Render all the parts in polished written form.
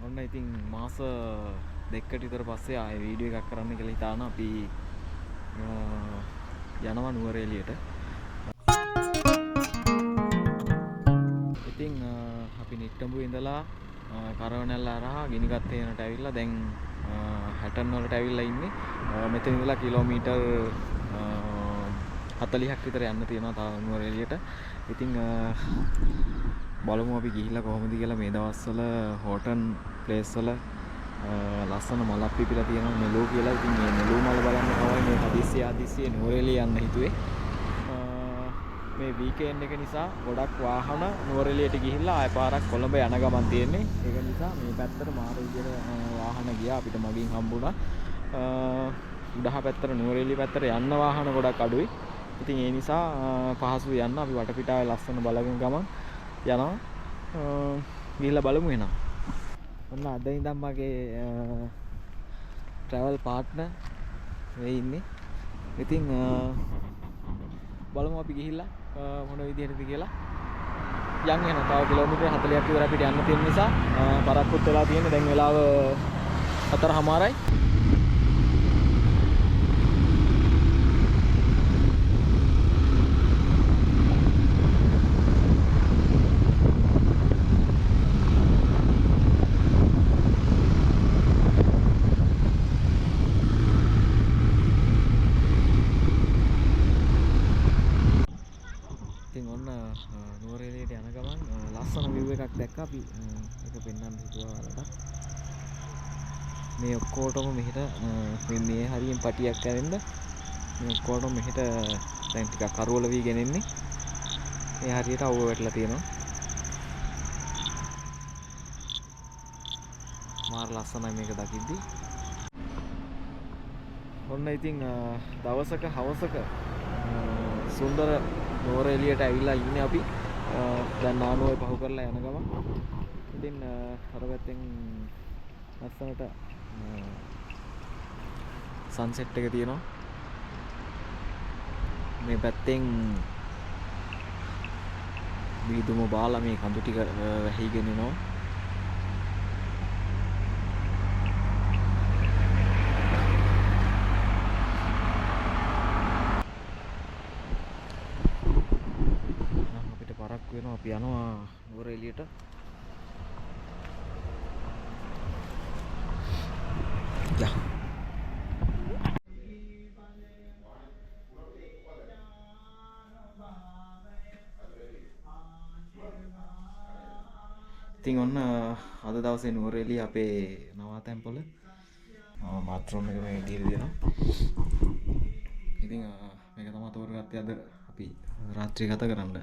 ඔන්න ඉතින් මාස දෙකකට විතර පස්සේ ආයේ වීඩියෝ එකක් කරන්න කියලා හිතාන අපි යනවා නුවරඑළියට. ඉතින් අපි නිට්ටඹු ඉඳලා කරවනැල්ල හරහා ගිනිගත් හේනට ඇවිල්ලා දැන් හැටන් වලට ඇවිල්ලා ඉන්නේ. මෙතන ඉඳලා කිලෝමීටර් 40ක් විතර යන්න තියෙනවා තාම නුවරඑළියට. ඉතින් බලමු අපි ගිහිල්ලා කොහොමද කියලා. මේ දවස්වල හෝටන් ප්ලේස් වල ලස්සන මලක් පිපිලා තියෙනවා නෙළු කියලා. ඉතින් මේ නෙළු මල බලන්න තමයි මේ හදිස්සියේ නුවරඑළිය යන්න හිතුවේ. මේ වීකෙන්ඩ් එක නිසා ගොඩක් වාහන නුවරඑළියට ගිහිල්ලා ආය පාරක් කොළඹ යන ගමන් තියෙන්නේ. ඒක නිසා මේ පැත්තට මාර විදියට වාහන ගියා. අපිට මගින් හම්බුණා. උඩහ පැත්තට නුවරඑළිය පැත්තට යන්න වාහන ගොඩක් අඩුයි. ඉතින් ඒ නිසා පහසු යන්න අපි වටපිටාවේ ලස්සන බලගෙන ගමන් යනවා. ගිහිල්ලා බලමු එහෙනම්. ඔන්න අද ඉඳන් මගේ ට්‍රැවල් පාර්ට්නර් වෙයි ඉන්නේ. ඉතින් බලමු අපි ගිහිල්ලා මොන විදිහටද කියලා. යන් වෙන තව කිලෝමීටර් 40ක් විතර අපිට යන්න තියෙන නිසා පරක්කුත් වෙලා තියෙන්නේ. දැන් වෙලාව 4:00යි. ඉතින් ඔන්න නුවරඑළියට යන ගමන් ලස්සන view එකක් දැක්කා. අපි ඒක පෙන්වන්න හිතුවා ඔයාලට. මේ ඔක්කොටම මෙහෙට මේ හරියෙන් පටියක් ඇරෙන්න මේ ඔක්කොටම මෙහෙට දැන් ටිකක් කරවල වීගෙන එන්නේ. මේ හරියට අවුව වැටලා තියෙනවා. මාර ලස්සනයි මේක දකිද්දි. ඔන්න ඉතින් දවසක හවසක සුන්දර නුවරඑළියට ඇවිල්ලා ඉන්නේ අපි. දැන් නානුවේ පහු කරලා යන ගමන්. ඉතින් අර පැත්තෙන් ලස්සනට සන්සෙට් එක තියෙනවා. මේ පැත්තෙන් බීදුම බාලා මේ කඳු ටික වැහිගෙන එනවා. අපිට පරක්කු වෙනවා. අපි යනවා නුවරඑළියට. යා ඉතින් ඔන්න අද දවසේ නුවරඑළිය අපේ නවාතැන්පොළ මාත්‍රෝම් එක මේ විදිහට දෙනවා. ඉතින් මේක තමයි තෝරගත්තේ අද අපි රාත්‍රිය ගත කරන්න.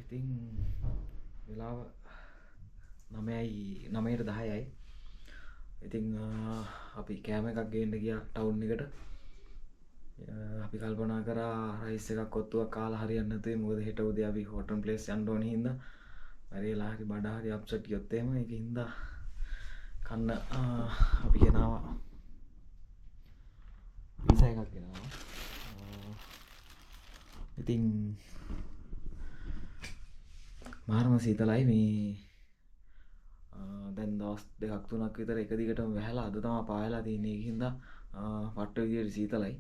ඉතින් වෙලාව 9:10යි. ඉතින් අපි කෑම එකක් ගේන්න ගියා ටවුන් එකට. අපි කල්පනා කරා රයිස් එකක් ඔත්තුවක් කාලා හරියන්නේ නැතුයි. මොකද හෙට උදේ අපි හෝටන් ප්ලේස් යන්න ඕනේ හින්දා. මැරිලා හරි බඩ හරි අප්සෙට් ගියොත් එහෙම ඒක හින්දා කන්න අපි ගෙනාවා. පීසා එකක් ගෙනාවා. ඉතින් මාරම සීතලයි. මේ දැන් දවස් 2-3ක් විතර එක දිගටම වැහලා අද තමයි පායලා තියෙන්නේ. ඒකින් හින්දා පට්ට විදියට සීතලයි.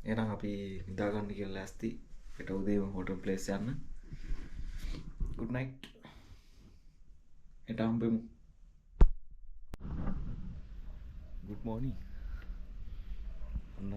එහෙනම් අපි නිදා ගන්න කියලා ලෑස්ති. හෙට උදේම හෝටල් ප්ලේස් යන්න. good night. හෙට හම්බෙමු. good morning. ඔන්න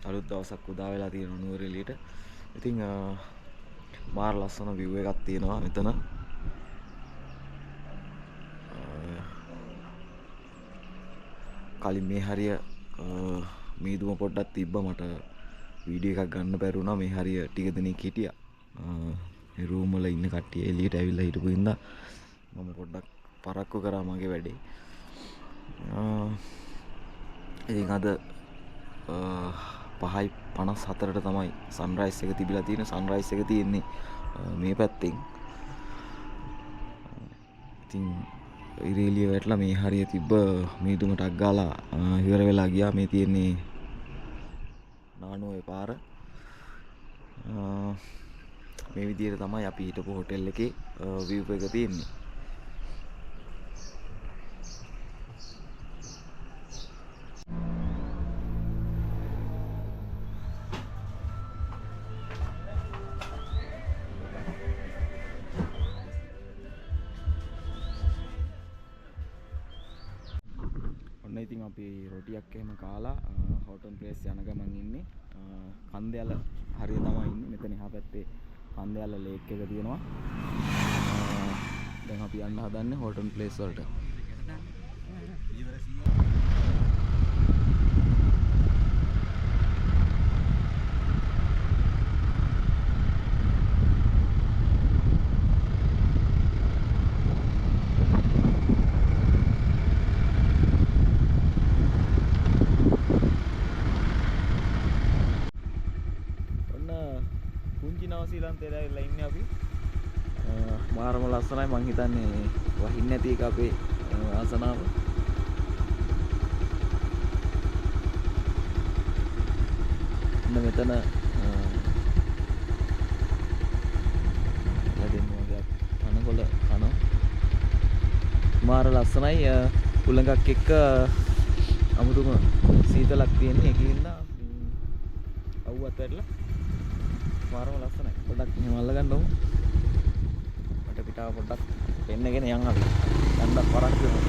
අලුත් දවසක් උදා වෙලා තියෙනවා නුවරඑළියට. ඉතින් මාර ලස්සන view එකක් තියෙනවා මෙතන. කලින් මේ හරිය මීදුම පොඩ්ඩක් තිබ්බා. මට වීඩියෝ එකක් ගන්න බැරි වුණා. මේ හරිය ටික දෙනෙක් හිටියා. මේ රූම් වල ඉන්න කට්ටිය එළියට ඇවිල්ලා හිටපු ඉඳලා මම පොඩ්ඩක් පරක්කු කරා මගේ වැඩේ. ඉතින් අද 5:54ට තමයි සන්රයිස් එක තිබිලා තියෙන. සන්රයිස් එක තියෙන්නේ මේ පැත්තෙන්. ඉතින් ඉරේලිය වැටලා මේ හරිය තිබ්බ මීදුමටක් ගාලා ඉවර වෙලා ගියා. මේ තියෙන්නේ නානුවේ පාර. මේ විදිහට තමයි අපි හිටපු හොටෙල් එකේ view එක තියෙන්නේ. ඔන්න ඉතින් අපි රොටියක් එහෙම කාලා හෝටන් ප්ලේස් යන ගමන් ඉන්නේ. කන්දෑල හරිය තමයි ඉන්නේ. මෙතන එහා පැත්තේ කන්දෑල ලේක් එක තියෙනවා. දැන් අපි යන්න හදන්නේ හෝටන් ප්ලේස් වලට. නවසීලන්තයට ඇවිල්ලා ඉන්නේ අපි. මාරම ලස්සනයි. මං හිතන්නේ වහින්න නැති එක අපේ ආසනාව. මෙතන ලැබෙන වගේ තනකොළ කන මාර ලස්සනයි. උලඟක් එක්ක අමුතුම සීතලක් තියෙන එකකින්ද අවුවත් වැටලා මාරම ලස්සනයි. පොඩ්ඩක් මෙහෙම අල්ලගන්නමු. මට පිටාව පොඩ්ඩක් පෙන්නගෙන යන් අපි. යන්න පරක් වෙනවා.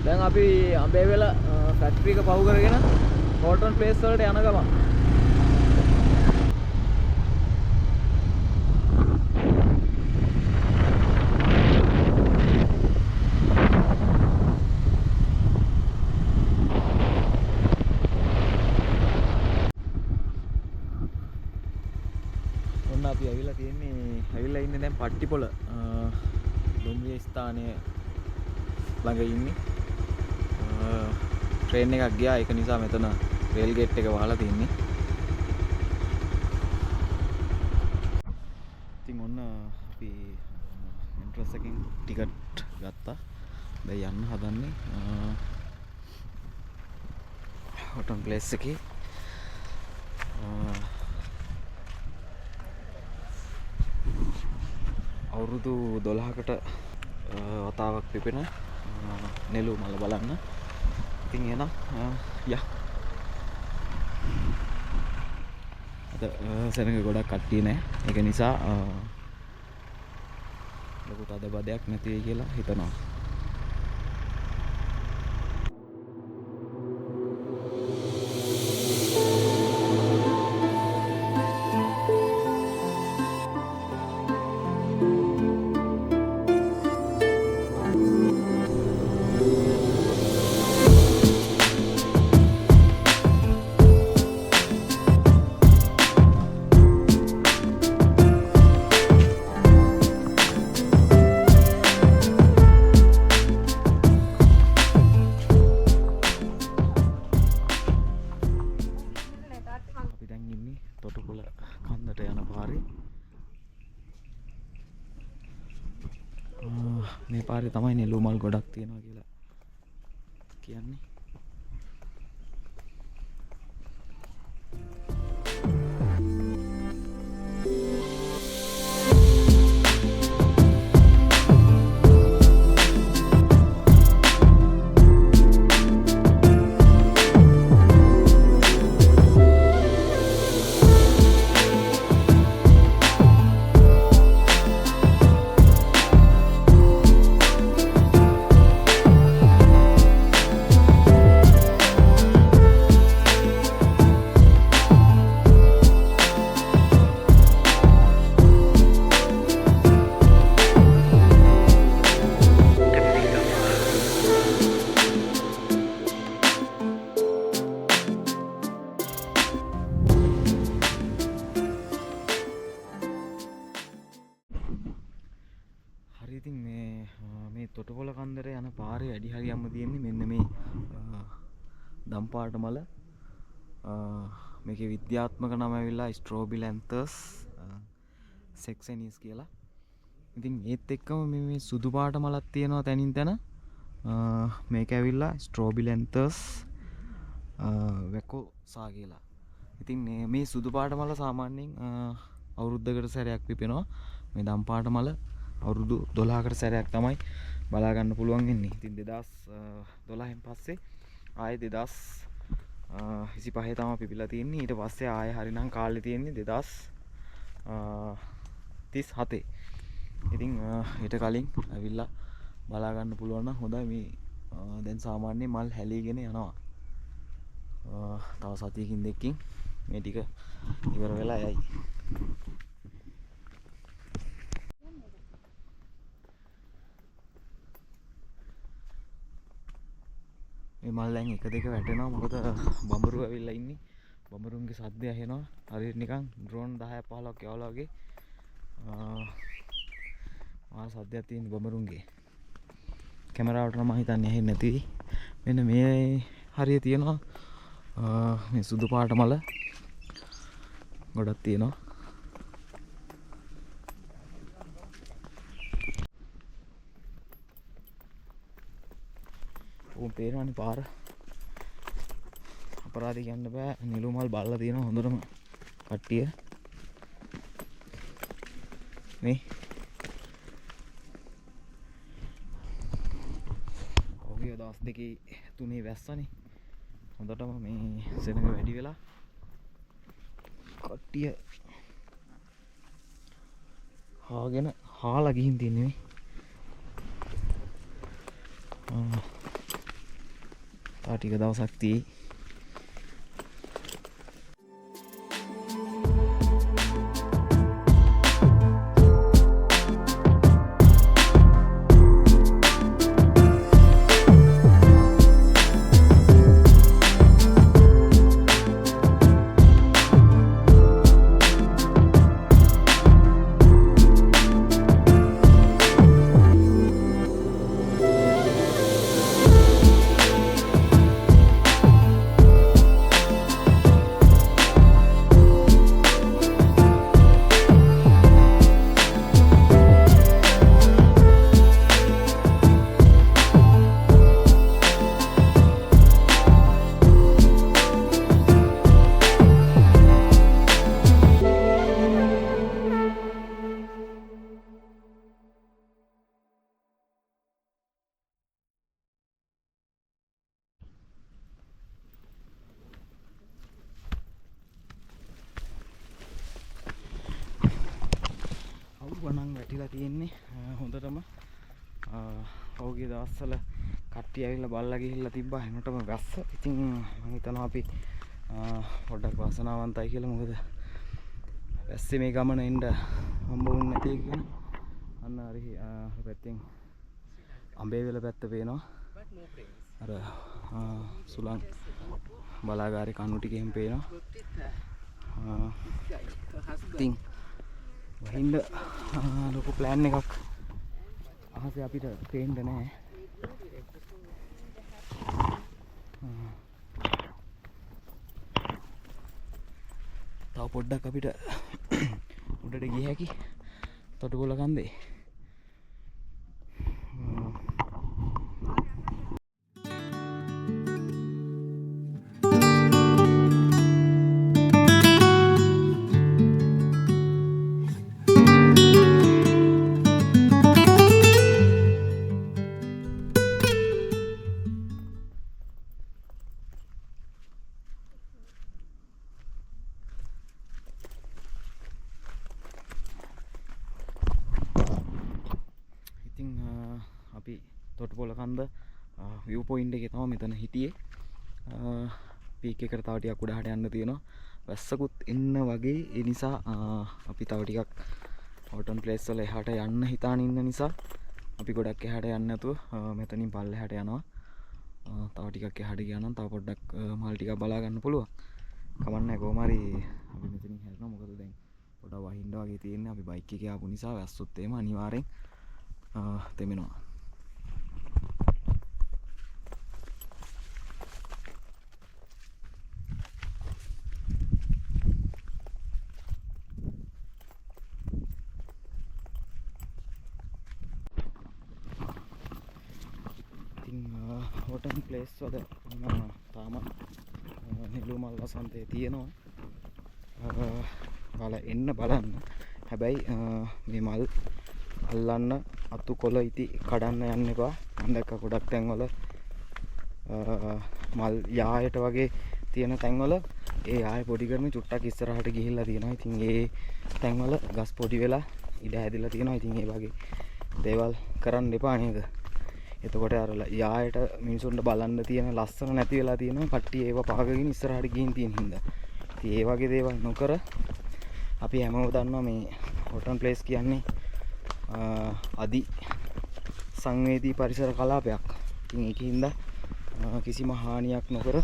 දැන් අපි අඹේවැල ෆැක්ටරි එක පහු කරගෙන හෝටන් ප්ලේස් වලට යන ගමන්. ඔන්න අපි ඇවිල්ලා ඉන්නේ දැන් පට්ටිපොළ දුම්රිය ස්ථානයේ ළඟ ඉන්නේ. ට්‍රේන් එකක් ගියා. ඒක නිසා මෙතන රේල් ගේට් එක වහලා තින්නේ. ඉතින් ඔන්න අපි එන්ට්‍රන්ස් එකෙන් ටිකට් ගත්තා. දැන් යන්න හදන්නේ හෝටන් ප්ලේස් එකේ. අවුරුදු 12කට වතාවක් පිපෙන නෙළු මල බලන්න. ඉතින් එහෙනම් යා අද සෙනඟ ගොඩක් කට්ටිය නැහැ. ඒක නිසා ලොකු තදබදයක් නැති වෙයි කියලා හිතනවා. තොටුපොළ කන්දට යන පාරේ. මේ පාරේ තමයි නෙළු මල් ගොඩක් තියෙනවා කියලා කියන්නේ. තොටුපොළ කන්දර යන පාරේ වැඩි හරියක්ම තියෙන්නේ මෙන්න මේ දම්පාට මල. මේකේ විද්‍යාත්මක නම ඇවිල්ලා ස්ට්‍රෝබිලැන්තස් සෙක්සෙනිස් කියලා. ඉතින් ඒත් එක්කම මේ සුදු පාට මලක් තියෙනවා තැනින් තැන. මේක ඇවිල්ලා ස්ට්‍රෝබිලැන්තස් වැකෝසා කියලා. ඉතින් මේ සුදු පාට මල සාමාන්‍යයෙන් අවුරුද්දකට සැරයක් පිපෙනවා. මේ දම් පාට මල අවුරුදු 12කට සැරයක් තමයි බලා ගන්න පුළුවන් වෙන්නේ. ඉතින් 2012න් පස්සේ ආයේ 2025 තමයි පිපිලා තියෙන්නේ. ඊට පස්සේ ආයේ හරිනම් කාලේ තියෙන්නේ 2037. ඉතින් ඊට කලින් ඇවිල්ලා බලා ගන්න පුළුවන් නම් හොඳයි. මේ දැන් සාමාන්‍ය මල් හැලීගෙන යනවා. තව සතියකින් දෙකකින් මේ ටික ඉවර වෙලා යයි. මේ මල් දැන් එක දෙක වැටෙනවා. මොකද බඹරු ඇවිල්ලා ඉන්නේ. බඹරුන්ගේ සද්දය ඇහෙනවා. හරියට නිකන් ඩ්‍රෝන් 10ක් 15ක් යවලා වගේ. සද්දයක් තියෙන බඹරුන්ගේ. කැමරාවට නම් මම හිතන්නේ ඇහෙන්නේ නැති. මෙන්න මේ හරිය තියෙනවා. මේ සුදු පාට මල ගොඩක් තියෙනවා. උන් පේනවනේ පාර. අපරාධ කියන්න බෑ. නිලු මල් බලලා තියෙනවා හොඳටම කට්ටිය. මේ ඔගේ දවස් දෙකේ තුනේ වැස්සනේ. හොඳටම මේ සෙනඟ වැඩි වෙලා කට්ටිය හාගෙන හාලා ගිහින් තියන්නේ. තා ටික දවසක් තියෙයි. වණන් වැටිලා තියෙන්නේ හොඳටම. ඔහුගේ දවස්වල කට්ටිය ඇවිල්ලා බලලා ගිහිල්ලා තිබ්බා හැමෝටම වැස්ස. ඉතින් මම හිතනවා අපි පොඩ්ඩක් වාසනාවන්තයි කියලා. මොකද වැස්සේ මේ ගමන එන්න හම්බ වුනේ නැති කියන. අන්න හරි පැත්තෙන් අඹේවැල පැත්ත පේනවා. අර සුලං බලාගාරේ කණු ටික එහෙම පේනවා. ඉතින් වහින්න ලොකු ප්ලෑන් එකක් අහසේ අපිට පේන්න නැහැ. තව පොඩ්ඩක් අපිට උඩට ගිය හැකි තොටුපොළ කන්දේ. අපි තොටුපොළ කන්ද view point එකේ තමයි මෙතන හිටියේ. පීක් එකට තව ටිකක් උඩහට යන්න තියෙනවා. වැස්සකුත් එන්න වගේ. ඒ නිසා අපි තව ටිකක් හොටන් ප්ලේස් වල එහාට යන්න හිතාන ඉන්න නිසා අපි ගොඩක් එහාට යන්නේ නැතුව මෙතනින් පල්ලෙහාට යනවා. තව ටිකක් එහාට ගියා නම් තව පොඩ්ඩක් මල් ටිකක් බලා ගන්න පුළුවන්. කමන්නේ කොහොම හරි අපි මෙතනින් හැරෙනවා. මොකද දැන් පොඩක් වහින්න වගේ තියෙන්නේ. අපි බයික් එකේ ආපු නිසා වැස්සොත් එහෙම අනිවාර්යෙන් තෙමෙනවා. හොටන් ප්ලේස් වල තාම නිලු මල් වසන්තේ තියෙනවා. ඔයාලා එන්න බලන්න. හැබැයි මේ මල් අල්ලන්න අතු කොළ ඉති කඩන්න යන්න එපා. මම දැක්ක ගොඩක් තැන්වල මල් යායට වගේ තියෙන තැන්වල ඒ යාය පොඩි කරන චුට්ටක් ඉස්සරහට ගිහිල්ලා තියෙනවා. ඉතින් ඒ තැන්වල ගස් පොඩි වෙලා ඉඩ හැදිලා තියෙනවා. ඉතින් ඒ වගේ දේවල් කරන්න එපා නේද? එතකොට අර යායට මිනිසුන්ට බලන්න තියෙන ලස්සන නැති වෙලා තියෙනවා. කට්ටිය ඒව පාගගෙන ඉස්සරහට ගිහින් තියෙන හින්දා. ඉතින් ඒ වගේ දේවල් නොකර අපි හැමෝම දන්නවා මේ හොටන් ප්ලේස් කියන්නේ අදි සංවේදී පරිසර කලාපයක්. ඉතින් ඒකින්ද කිසිම හානියක් නොකර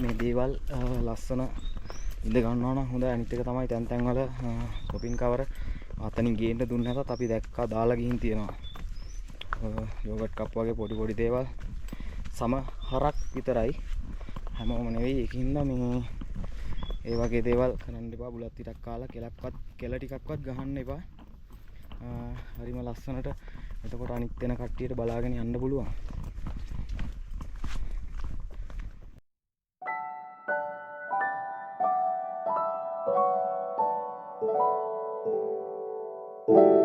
මේ දේවල් ලස්සන ඉඳ ගන්නවා නම් හොඳයි. අනිත් එක තමයි තැන් තැන් වල කොපින් කවර අතනින් ගේන්න දුන්නේ නැතත් අපි දැක්කා දාලා ගිහින් තියෙනවා. යෝගට් කප් වගේ පොඩි පොඩි දේවල් සම හරක් විතරයි, හැමෝම නෙවෙයි. ඒකින්ද මේ ඒ වගේ දේවල් කරන්න එපා. බුලත් ටිකක් කාලා කෙල ටිකක්වත් ගහන්න එපා. හරිම ලස්සනට එතකොට අනිත් වෙන කට්ටියට බලාගෙන යන්න පුළුවන්. you